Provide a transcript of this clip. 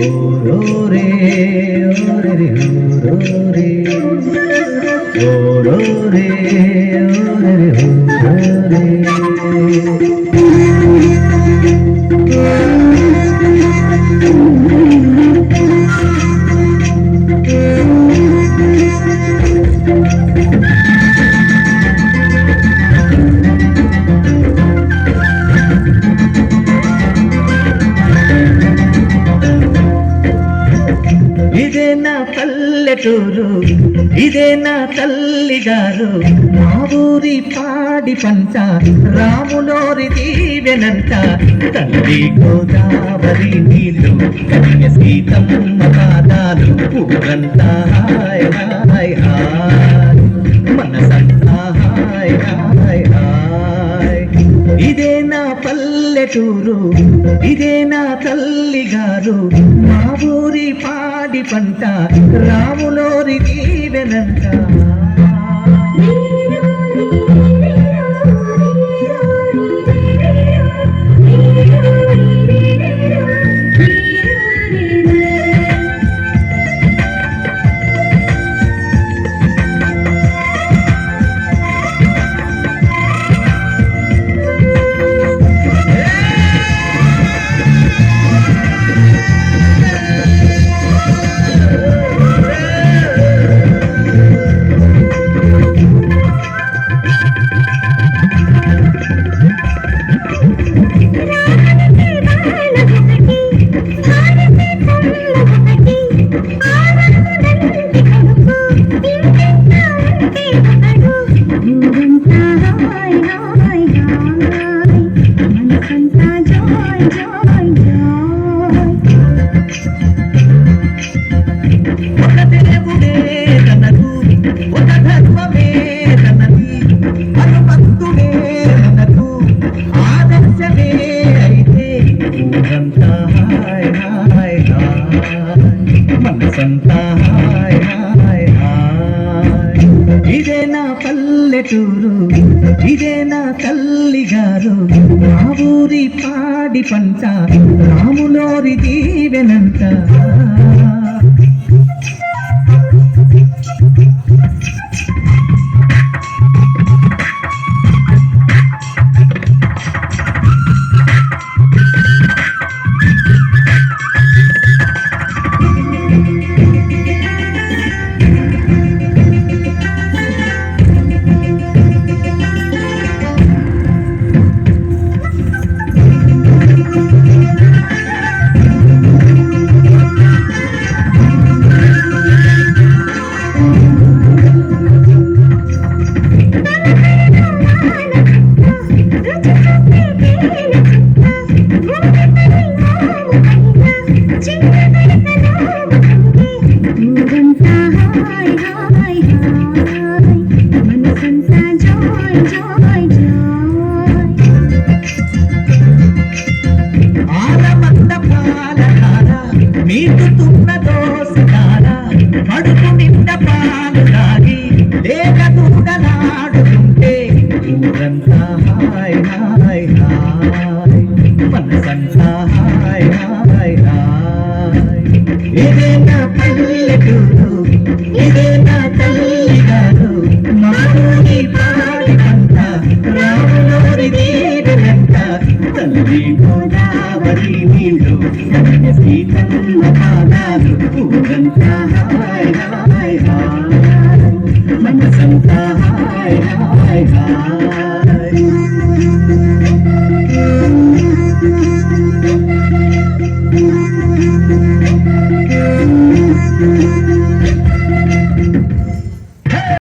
ఓరోరే ఓరరే ఓరోరే ఓరోరే ఓరరే ఓరోరే. ఇదే నా పల్లెటూరు, ఇదే నా తల్లి గారు, మా ఊరి పాడి పంట రాములోరి దీవెనంట. తల్లి గోదావరి నీళ్ళు, కన్య సీతమ్మ పాదాలు, ఊరంతా హాయ్ హాయ్ హాయ్, మనసంతా హాయ్ హాయ్ హాయ్. ఇదే నా పల్లెటూరు, ఇదే నా తల్లి గారు, మా ఊరి పాడి పంట రాములోరి దీవెనంట. ఇదే నా పల్లెటూరు, ఇదే నా తల్లి గారు, మా ఊరి పాడి పంట రాములోరి దీవెనంట. నీకుతున్న దోసగార మడుపు నిండ పాలు తాగి లేక దూడలాడుతుంటే ఊరంతా హాయ్ హాయ్ హాయ్, మనసంతా హాయ్ హాయ్ హాయ్. ఇదే నా పల్లెటూరు, ఇదే నా తల్లి గారు, మా ఊరి పాడి పంట రాములోరి దీవెనంట. తల్లి గోదావరి నీళ్ళు, కన్య సీతమ్మ పాదాలు, ఊరంతా హాయ్ హాయ్ హాయ్, మనసంతా హాయ్ హాయ్ హాయ్.